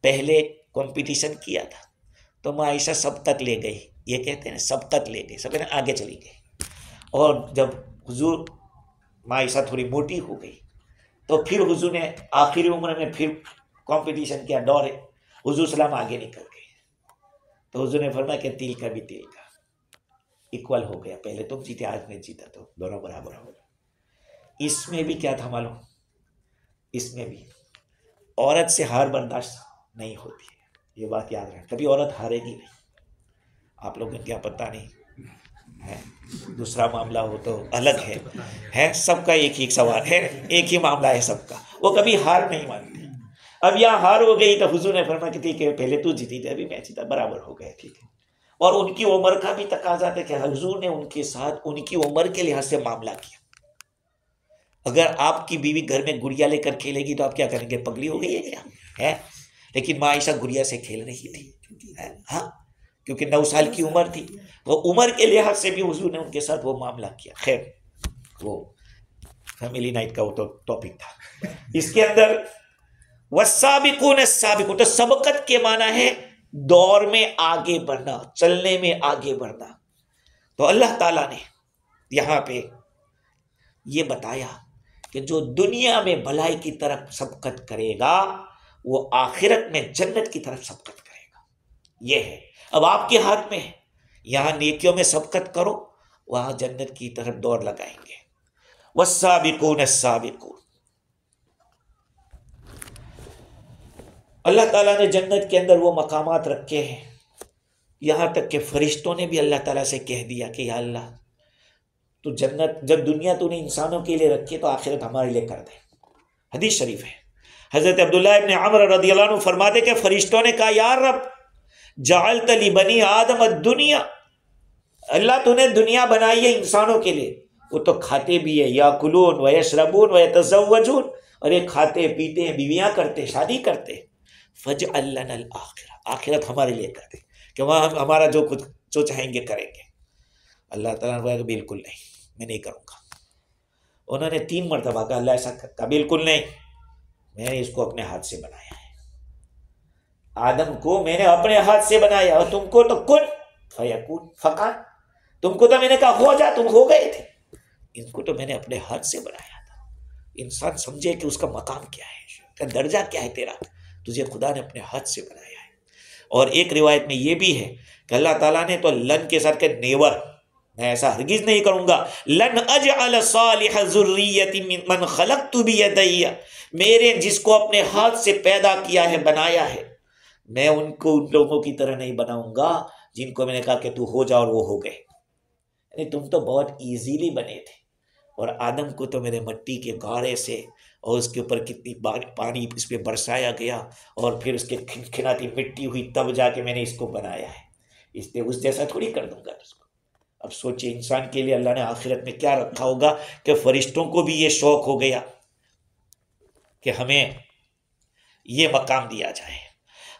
پہلے کمپٹیشن کیا تھا، تو عائشہ سبقت لے گئی، یہ کہتے ہیں سبقت لے گئی، سب آگے چلی گئی. اور جب حضور عائشہ تھوڑی موٹی ہو گئی تو پھر حضور نے آخری عمر میں پھر کمپٹیشن کیا، دور حضور سلام آگے نکل گئے. تو حضور نے فرمایا کہ تیل کا بھی تیل کا ایکول ہو گیا، پہلے تم جیتے آج میں جیتا، تو دونوں برابر ہو گئے. اس میں بھی کیا تھا معلوم؟ اس میں بھی عورت سے ہار برداشت نہیں ہوتی ہے. یہ بات یاد رکھیں، کبھی عورت ہارے گی نہیں. آپ لوگوں کو کیا پتہ نہیں ہے، دوسرا معاملہ ہو تو الگ ہے، سب کا ایک ہی سوال ہے، ایک ہی معاملہ ہے سب کا، وہ کبھی ہار نہیں مانتے. اب یہاں ہار ہو گئی تو حضور نے فرمایا کہ ٹھیک ہے پہلے تو جیتی تھی ابھی میں جیتا، برابر ہو گئے، ٹھیک ہے. اور ان کی عمر کا بھی تقاضا تھا کہ حضور نے ان کے ساتھ ان کی عمر کے لحاظ سے معاملہ کیا. اگر آپ کی بیوی گھر میں گڑیا لے کر کھیلے گی تو آپ کیا کریں گے، پگلی ہو گئی ہے کیا ہے؟ لیکن ماں عائشہ گڑیا سے کھیل رہی تھی، ہاں، کیونکہ 9 سال کی عمر تھی. وہ عمر کے لحاظ سے بھی حضور نے ان کے ساتھ وہ معاملہ کیا. خیر وہ فیملی نائٹ کا وہ تو ٹاپک تھا. اس کے اندر والسابقون السابقون، تو سبقت کے معنی ہے دور میں آگے بڑھنا، چلنے میں آگے بڑھنا. تو اللہ تعالیٰ نے یہاں پہ یہ بتایا کہ جو دنیا میں بھلائی کی طرف سبقت کرے گا وہ آخرت میں جنت کی طرف سبقت کرے گا. یہ ہے، اب آپ کے ہاتھ میں ہے، یہاں نیکیوں میں سبقت کرو، وہاں جنت کی طرف دوڑ لگائیں گے. والسابقون السابقون، اللہ تعالیٰ نے جنت کے اندر وہ مقامات رکھے ہیں، یہاں تک کہ فرشتوں نے بھی اللہ تعالیٰ سے کہہ دیا کہ یا اللہ تو جنت جب دنیا تو نے انسانوں کے لیے رکھی تو آخرت ہمارے لیے کر دے. حدیث شریف ہے، حضرت عبداللہ ابن عمر رضی اللہ عنہ فرماتے کہ فرشتوں نے کہا یا رب جعلت لی بنی آدم الدنیا، اللہ تو نے دنیا بنائی ہے انسانوں کے لیے، وہ تو کھاتے بھی ہے، یاکلون و یشربون و یتزوجون، اور یہ کھاتے پیتے ہیں، بیویاں کرتے، شادی کرتے. فجعل لنا الآخرہ، آخرت ہمارے لیے کر دے کہ وہاں ہمارا جو کچھ جو چاہیں گے کریں گے. اللہ تعالیٰ نے کہا بالکل نہیں، میں نہیں کروں گا. انہوں نے 3 مرتبہ کہا اللہ ایسا کہا بالکل نہیں، میں نے اس کو اپنے ہاتھ سے بنایا ہے، آدم کو میں نے اپنے ہاتھ سے بنایا، اور تم کو تو کن فیکون فکان، تم کو تو میں نے کہا ہو جا، تم ہو گئے تھے، ان کو تو میں نے اپنے ہاتھ سے بنایا تھا. انسان سمجھے کہ اس کا مقام کیا ہے، اس کا درجہ کیا ہے، تیرا تجھے خدا نے اپنے ہاتھ سے بنایا ہے. اور ایک روایت میں یہ بھی ہے کہ اللہ تعالیٰ نے تو لن کے ساتھ کہ نیور، میں ایسا ہرگز نہیں کروں گا، لن اجعل صالح ذریت من خلقت بیدی، میرے جس کو اپنے ہاتھ سے پیدا کیا ہے بنایا ہے، میں ان کو ان لوگوں کی طرح نہیں بناؤں گا جن کو میں نے کہا کہ تو ہو جا اور وہ ہو گئے. یعنی تم تو بہت ایزیلی بنے تھے، اور آدم کو تو میرے مٹی کے گارے سے اور اس کے اوپر کتنی پانی اس پہ برسایا گیا اور پھر اس کے کھنکھناتی مٹی ہوئی تب جا کے میں نے اس کو بنایا ہے، اس لیے اس جیسا تھوڑی کر دوں گا اس کو. اب سوچیں انسان کے لیے اللہ نے آخرت میں کیا رکھا ہوگا کہ فرشتوں کو بھی یہ شوق ہو گیا کہ ہمیں یہ مقام دیا جائے.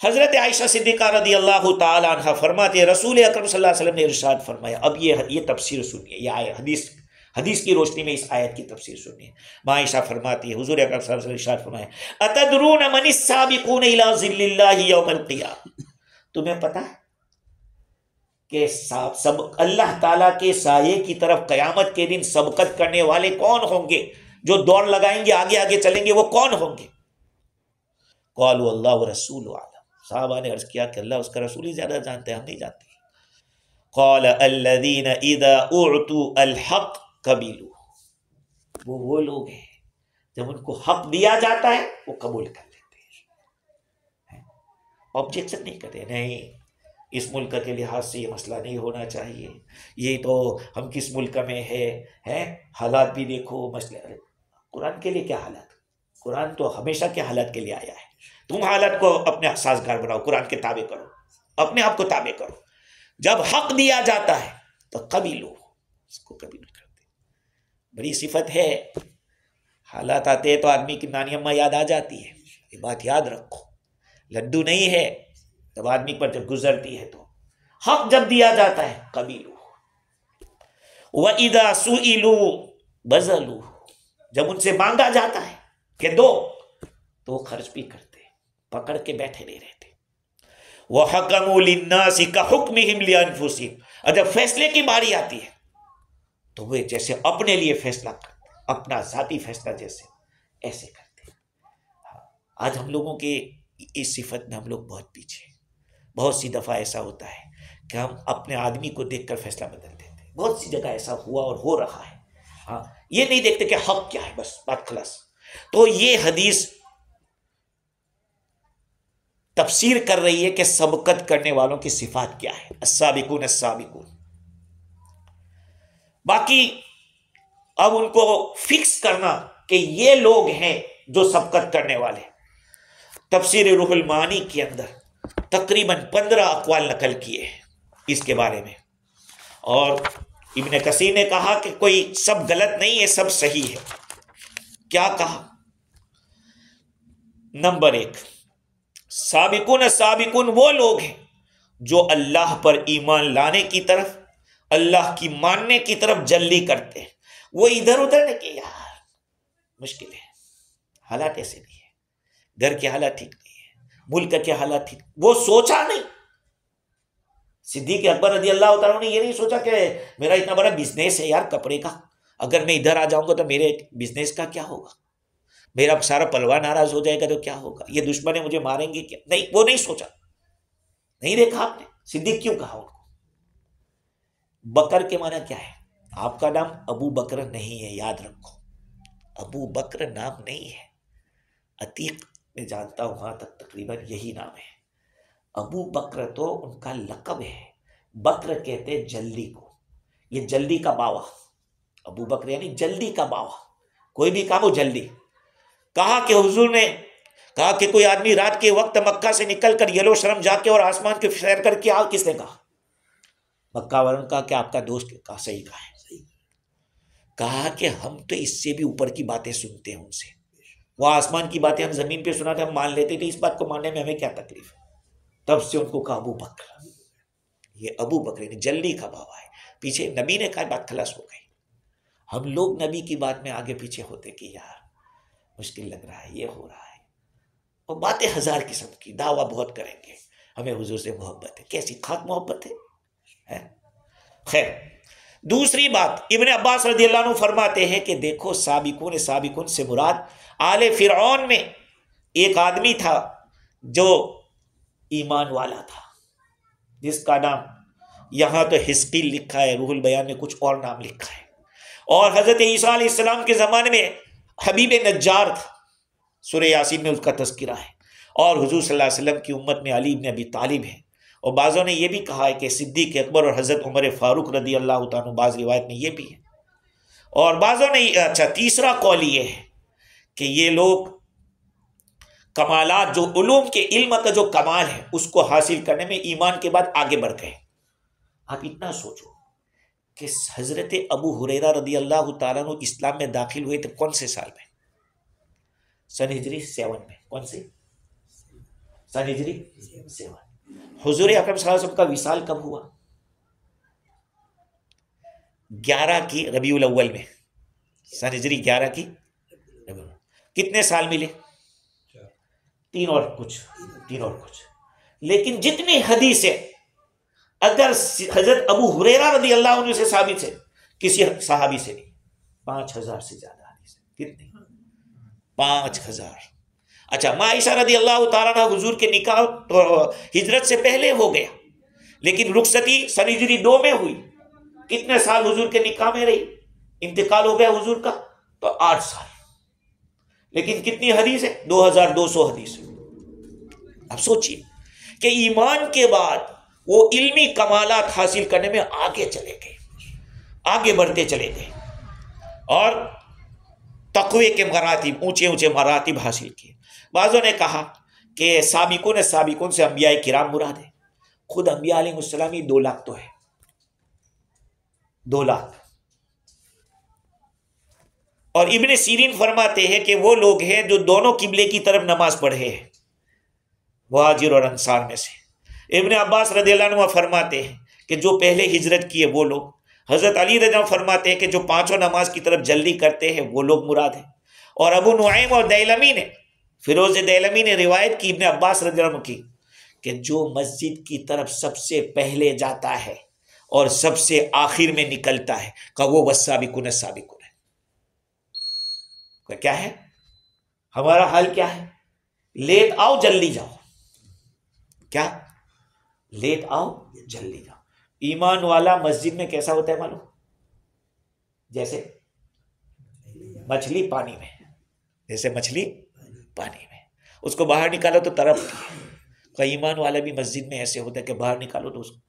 حضرت عائشہ صدیقہ رضی اللہ تعالی عنہ فرماتے ہیں رسول اکرم صلی اللہ علیہ وسلم نے ارشاد فرمایا، اب یہ تفسیر سنیے، یہ آیت حدیث کی روشنی میں اس آیت کی تفسیر سنیے. ماں عائشہ فرماتی ہے حضور اکرم صلی اللہ علیہ وسلم ارشاد فرمایا اتدرون من السابقون الی ظل اللہ یوم القیامہ، تمہیں پتہ ہے کہ سب اللہ تعالیٰ کے سائے کی طرف قیامت کے دن سبقت کرنے والے کون ہوں گے، جو دوڑ لگائیں گے آگے آگے چلیں گے، وہ کون ہوں گے؟ قالوا اللہ ورسول اعلم، صحابہ نے عرض کیا کہ اللہ اس کا رسول ہی زیادہ جانتے ہیں، ہم نہیں جانتے. قال الذین اذا اعطوا الحق قبلوا، وہ لوگ ہیں جب ان کو حق دیا جاتا ہے وہ قبول کر لیتے ہیں، آبجیکشن نہیں کرتے، نہیں اس ملک کے لحاظ سے یہ مسئلہ نہیں ہونا چاہیے، یہ تو ہم کس ملک میں ہے حالات بھی دیکھو مسئلہ. قرآن کے لیے کیا حالات؟ قرآن تو ہمیشہ کے حالات کے لیے آیا ہے. تم حالات کو اپنے سازگار بناؤ، قرآن کے تابع کرو، اپنے آپ کو تابع کرو. جب حق دیا جاتا ہے تو قبیلو، اس کو قبول کرتے. بڑی صفت ہے، حالات آتے ہیں تو آدمی کی نانی اماں یاد آ جاتی ہے، یہ بات یاد رکھو. لڈو نہیں ہے جب آدمی پر جب گزرتی ہے تو حق جب دیا جاتا ہے قبیلو. وَإِذَا سُئِلُوا بَذَلُوا، جب ان سے مانگا جاتا ہے کہ دو تو وہ خرچ بھی کرتے، پکڑ کے بیٹھے نہیں رہتے. وَحَكَمُوا لِلنَّاسِ كَحُكْمِهِمْ لِأَنفُسِهِمْ، اور جب فیصلے کی باری آتی ہے تو وہ جیسے اپنے لیے فیصلہ کرتے، اپنا ذاتی فیصلہ جیسے ایسے کرتے. آج ہم لوگوں کے اس صفت میں ہم لوگ بہت پیچھے. بہت سی دفعہ ایسا ہوتا ہے کہ ہم اپنے آدمی کو دیکھ کر فیصلہ بدل دیتے ہیں، بہت سی جگہ ایسا ہوا اور ہو رہا ہے. ہاں، یہ نہیں دیکھتے کہ حق کیا ہے، بس بات خلاص. تو یہ حدیث تفسیر کر رہی ہے کہ سبقت کرنے والوں کی صفات کیا ہے، السابقون السابقون. باقی اب ان کو فکس کرنا کہ یہ لوگ ہیں جو سبقت کرنے والے. تفسیر روح المعانی کے اندر تقریباً 15 اقوال نقل کیے ہیں اس کے بارے میں، اور ابن کثیر نے کہا کہ کوئی سب غلط نہیں ہے، سب صحیح ہے. کیا کہا؟ نمبر 1، سابقون السابقون وہ لوگ ہیں جو اللہ پر ایمان لانے کی طرف، اللہ کی ماننے کی طرف جلدی کرتے ہیں. وہ ادھر ادھر نہیں کہ یار مشکل ہے، حالات ایسے نہیں ہے، گھر کے حالات ٹھیک نہیں ہے، ملک کے حالات ٹھیک، وہ سوچا نہیں. صدیق اکبر رضی اللہ تعالیٰ نے یہ نہیں سوچا کہ میرا اتنا بڑا بزنس ہے یار کپڑے کا، اگر میں ادھر آ جاؤں گا تو میرے بزنس کا کیا ہوگا، میرا سارا پلوا ناراض ہو جائے گا تو کیا ہوگا، یہ دشمن مجھے ماریں گے کیا. نہیں، وہ نہیں سوچا. نہیں دیکھا آپ نے صدیق کیوں کہا ان کو؟ بکر کے معنی کیا ہے؟ آپ کا نام ابو بکر نہیں ہے، یاد رکھو، ابو بکر نام نہیں ہے. عتیق میں جانتا ہوں وہاں تک تقریباً یہی نام ہے. ابو بکر تو ان کا لقب ہے. بکر کہتے جلدی کو، یہ جلدی کا باوا. ابو بکر یعنی جلدی کا باوا، کوئی بھی کام ہو جلدی. کہا کہ حضور نے کہا کہ کوئی آدمی رات کے وقت مکہ سے نکل کر یلو شرم جا کے اور آسمان کی سیر کر کے آ. کس نے کہا؟ مکہ والوں نے کہا کہ آپ کا دوست کہا صحیح کہا ہے. کہا کہ ہم تو اس سے بھی اوپر کی باتیں سنتے ہیں ان سے. وہ آسمان کی باتیں ہم زمین پہ سنا تھا، ہم مان لیتے تھے، اس بات کو ماننے میں ہمیں کیا تکلیف ہے. تب سے ان کو کہا ابو بکر. یہ ابو بکر نے جلدی کا باوا ہے. پیچھے نبی نے کہا بات خلاص ہو گئی. ہم لوگ نبی کی بات میں آگے پیچھے ہوتے کہ یار مشکل لگ رہا ہے، یہ ہو رہا ہے، اور باتیں ہزار قسم کی، دعویٰ بہت کریں گے ہمیں حضور سے محبت ہے. کیسی خاک محبت ہے. خیر، دوسری بات ابن عباس رضی اللہ عنہ فرماتے ہیں کہ دیکھو سابقون سابقون سے مراد آل فرعون میں ایک آدمی تھا جو ایمان والا تھا، جس کا نام یہاں تو حزقیل لکھا ہے، روح البیان میں کچھ اور نام لکھا ہے. اور حضرت عیسیٰ علیہ السلام کے زمانے میں حبیب نجار تھا، سورہ یاسین میں اس کا تذکرہ ہے. اور حضور صلی اللہ علیہ وسلم کی امت میں علی بن ابی طالب ہے. اور بعضوں نے یہ بھی کہا ہے کہ صدیق اکبر اور حضرت عمر فاروق رضی اللہ تعالیٰ، بعض روایت میں یہ بھی ہے. اور بعضوں نے تیسرا قول یہ ہے کہ یہ لوگ کمالات، جو علوم کے علم کا جو کمال ہے اس کو حاصل کرنے میں ایمان کے بعد آگے بڑھ گئے. آپ اتنا سوچو کہ حضرت ابو ہریرہ رضی اللہ تعالیٰ عنہ اسلام میں داخل ہوئے تھے کون سے سال میں؟ سن ہجری 7 میں. کون سے سن ہجری 7. حضور اکرم صلی اللہ علیہ وسلم کا وصال کب ہوا؟ 11 کی ربیع الاول میں، سن ہجری 11 کی ربیع الاول. کتنے سال ملے؟ 3 اور کچھ. لیکن جتنی حدیثیں اگر حضرت ابو ہریرہ رضی اللہ عنہ سے ثابت ہے، کسی صحابی سے نہیں. 5000 سے زیادہ حدیث. کتنی؟ 5000. اچھا، عائشہ رضی اللہ تعالیٰ عنہ حضور کے نکاح ہجرت سے پہلے ہو گیا، لیکن رخصتی سن ہجری 2 میں ہوئی. کتنے سال حضور کے نکاح میں رہی؟ انتقال ہو گیا حضور کا تو 8 سال. لیکن کتنی حدیث ہے؟ 2200 حدیث. اب سوچئے کہ ایمان کے بعد وہ علمی کمالات حاصل کرنے میں آگے چلے گئے، آگے بڑھتے چلے گئے، اور تقوی کے مراتب، اونچے اونچے مراتب حاصل کیے. بعضوں نے کہا کہ سابقون سابقون سے انبیاء کرام مراد ہے. خود انبیاء علیہ السلام 2 لاکھ تو ہے، 2 لاکھ. اور ابن سیرین فرماتے ہیں کہ وہ لوگ ہیں جو دونوں قبلے کی طرف نماز پڑھے ہیں، مہاجر اور انصار میں سے. ابن عباس رضی اللہ عنہ فرماتے ہیں کہ جو پہلے ہجرت کیے وہ لوگ. حضرت علی رضی اللہ عنہ فرماتے ہیں کہ جو 5 نماز کی طرف جلدی کرتے ہیں وہ لوگ مراد ہیں. اور ابو نعیم اور دیلمی نے، فیروز دیلمی نے روایت کی ابن عباس رضی اللہ عنہ کی کہ جو مسجد کی طرف سب سے پہلے جاتا ہے اور سب سے آخر میں نکلتا ہے کہ وہ والسابقون السابقون ہے. کیا ہے ہمارا حال؟ کیا ہے؟ لیٹ آؤ جلدی جاؤ. کیا؟ لیٹ آؤ جلدی جاؤ. ایمان والا مسجد میں کیسا ہوتا ہے معلوم؟ جیسے مچھلی پانی میں، جیسے مچھلی پانی میں، اس کو باہر نکالو تو تڑپتی ہے. کا ایمان والا بھی مسجد میں ایسے ہوتا ہے کہ باہر نکالو تو اس کو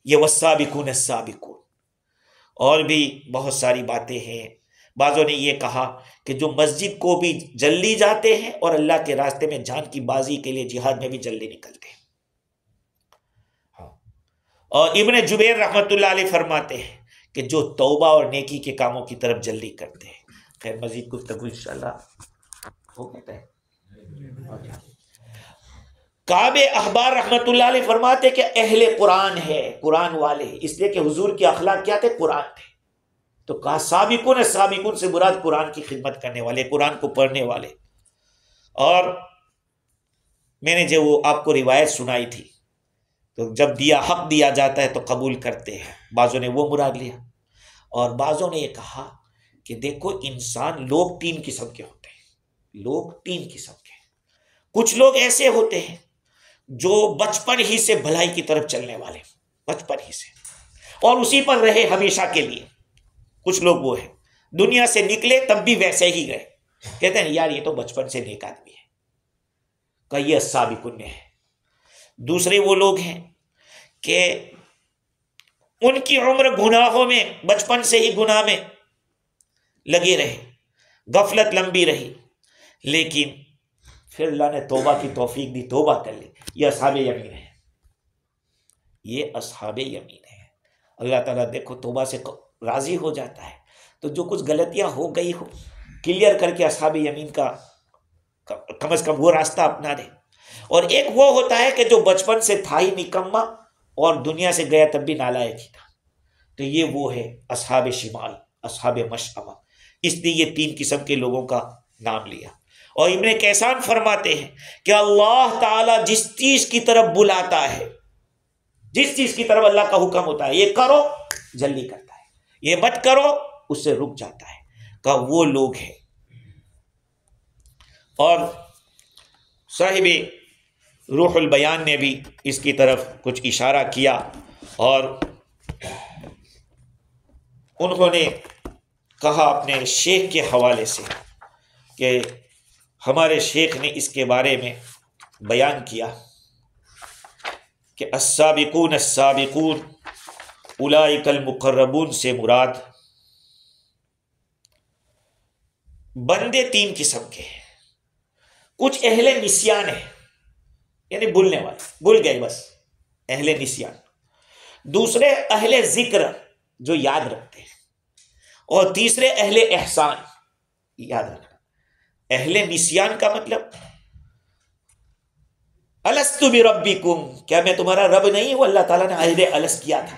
یہ والسابقون السابقون. اور بھی بہت ساری باتیں ہیں. بعضوں نے یہ کہا کہ جو مسجد کو بھی جلدی جاتے ہیں اور اللہ کے راستے میں جان کی بازی کے لیے جہاد میں بھی جلدی نکلتے ہیں. اور ابن جبیر رحمۃ اللہ علیہ فرماتے ہیں کہ جو توبہ اور نیکی کے کاموں کی طرف جلدی کرتے ہیں. خیر مزید گفتگو انشاءاللہ ہو گیا ہے. کعب احبار رحمۃ اللہ علیہ فرماتے کہ اہل قرآن ہے، قرآن والے، اس لیے کہ حضور کے اخلاق کیا تھے؟ قرآن تھے. تو کہا سابقون سابقون سے مراد قرآن کی خدمت کرنے والے، قرآن کو پڑھنے والے. اور میں نے جو وہ آپ کو روایت سنائی تھی، تو جب حق دیا جاتا ہے تو قبول کرتے ہیں. بعضوں نے وہ مراد لیا، اور بعضوں نے یہ کہا کہ دیکھو انسان، لوگ تین قسم کے ہوتے ہیں. لوگ تین قسم کے. کچھ لوگ ایسے ہوتے ہیں جو بچپن ہی سے بھلائی کی طرف چلنے والے، بچپن ہی سے، اور اسی پر رہے ہمیشہ کے لیے. کچھ لوگ وہ ہیں دنیا سے نکلے تب بھی ویسے ہی گئے، کہتے ہیں یار یہ تو بچپن سے نیک آدمی ہے، کہ یہ السابقون میں ہے. دوسرے وہ لوگ ہیں کہ ان کی عمر گناہوں میں، بچپن سے ہی گناہ میں لگے رہے، غفلت لمبی رہی، لیکن پھر اللہ نے توبہ کی توفیق دی، توبہ کر لی. یہ اصحاب یمین ہے، یہ اصحاب یمین ہے. اللہ تعالیٰ دیکھو توبہ سے راضی ہو جاتا ہے. تو جو کچھ غلطیاں ہو گئی ہو کلیئر کر کے اصحاب یمین کا کم از کم وہ راستہ اپنا دے. اور ایک وہ ہوتا ہے کہ جو بچپن سے تھا ہی نکما اور دنیا سے گیا تب بھی نالائق ہی تھا. تو یہ وہ ہے اصحاب شمال، اصحاب مشأمہ. اس لیے یہ تین قسم کے لوگوں کا نام لیا. اور ابن کیسان فرماتے ہیں کہ اللہ تعالیٰ جس چیز کی طرف بلاتا ہے، جس چیز کی طرف اللہ کا حکم ہوتا ہے، یہ کرو جلدی کرتا ہے، یہ مت کرو اس سے رک جاتا ہے، کہ وہ لوگ ہیں. اور صاحب روح البیان نے بھی اس کی طرف کچھ اشارہ کیا، اور انہوں نے کہا اپنے شیخ کے حوالے سے کہ ہمارے شیخ نے اس کے بارے میں بیان کیا کہ السابقون السابقون اولئک المقربون سے مراد بندے تین قسم کے ہیں. کچھ اہل نسیان ہیں، یعنی بھولنے والے، بھول گئے بس، اہل نسیان. دوسرے اہل ذکر جو یاد رکھتے ہیں، اور تیسرے اہل احسان، یاد رکھنا. اہل نسیان کا مطلب الست بربکم، کیا میں تمہارا رب نہیں ہوں؟ اللہ تعالیٰ نے عہد الست کیا تھا،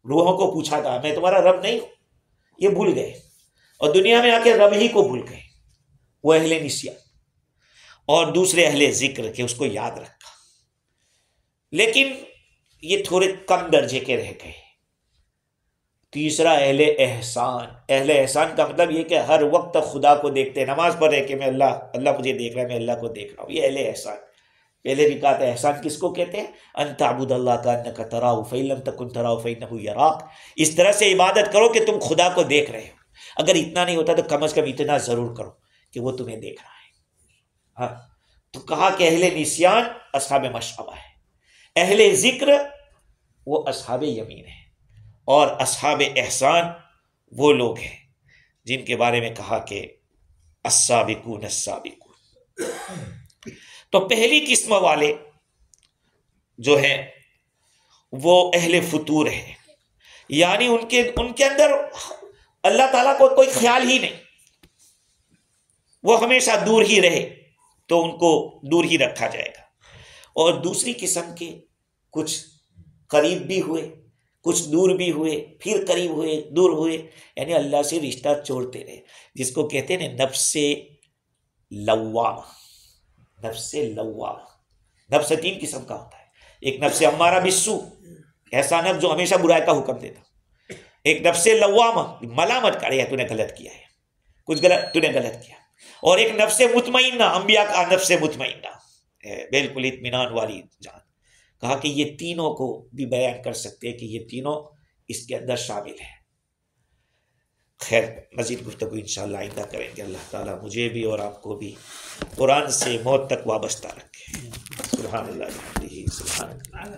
روحوں کو پوچھا تھا میں تمہارا رب نہیں ہوں، یہ بھول گئے اور دنیا میں آ کے رب ہی کو بھول گئے، وہ اہل نسیان. اور دوسرے اہل ذکر کے اس کو یاد رکھا، لیکن یہ تھوڑے کم درجے کے رہ گئے. تیسرا اہل احسان. اہل احسان کا مطلب یہ کہ ہر وقت خدا کو دیکھتے، نماز پڑھ رہے کہ میں اللہ مجھے دیکھ رہا ہے، میں اللہ کو دیکھ رہا ہوں، یہ اہل احسان. پہلے بھی کہا تھا احسان کس کو کہتے ہیں؟ ان تعبد اللہ کانک تراہ فإن لم تکن تراہ فإنہ یراک. اس طرح سے عبادت کرو کہ تم خدا کو دیکھ رہے ہو. اگر اتنا نہیں ہوتا تو کم از کم اتنا ضرور کرو کہ وہ تمہیں دیکھ رہا ہے. ہاں، تو کہا کہ اہل نسیان اصحاب مشأمہ ہے، اہل ذکر وہ اصحاب یمین ہے، اور اصحاب احسان وہ لوگ ہیں جن کے بارے میں کہا کہ السابقون السابقون. تو پہلی قسم والے جو ہیں وہ اہل فتور ہیں، یعنی ان کے اندر اللہ تعالیٰ کو کوئی خیال ہی نہیں، وہ ہمیشہ دور ہی رہے تو ان کو دور ہی رکھا جائے گا. اور دوسری قسم کے کچھ قریب بھی ہوئے، کچھ دور بھی ہوئے، پھر قریب ہوئے، دور ہوئے، یعنی اللہ سے رشتہ چھوڑتے رہے، جس کو کہتے ہیں نفس لوامہ. نفس لوامہ، نفس تین قسم کا ہوتا ہے. ایک نفس امارہ بالسوء، ایسا نفس جو ہمیشہ برائی کا حکم دیتا. ایک نفس لوامہ، ملامت کرے تو نے غلط کیا ہے، کچھ غلط تو نے غلط کیا. اور ایک نفس مطمئنہ، انبیاء کا نفس مطمئنہ، بالکل اطمینان والی جان. کہا کہ یہ تینوں کو بھی بیان کر سکتے ہیں کہ یہ تینوں اس کے اندر شامل ہیں. خیر مزید گفتگو انشاءاللہ آئندہ کریں گے. اللہ تعالیٰ مجھے بھی اور آپ کو بھی قرآن سے موت تک وابستہ رکھے. سبحان اللہ سبحان اللہ.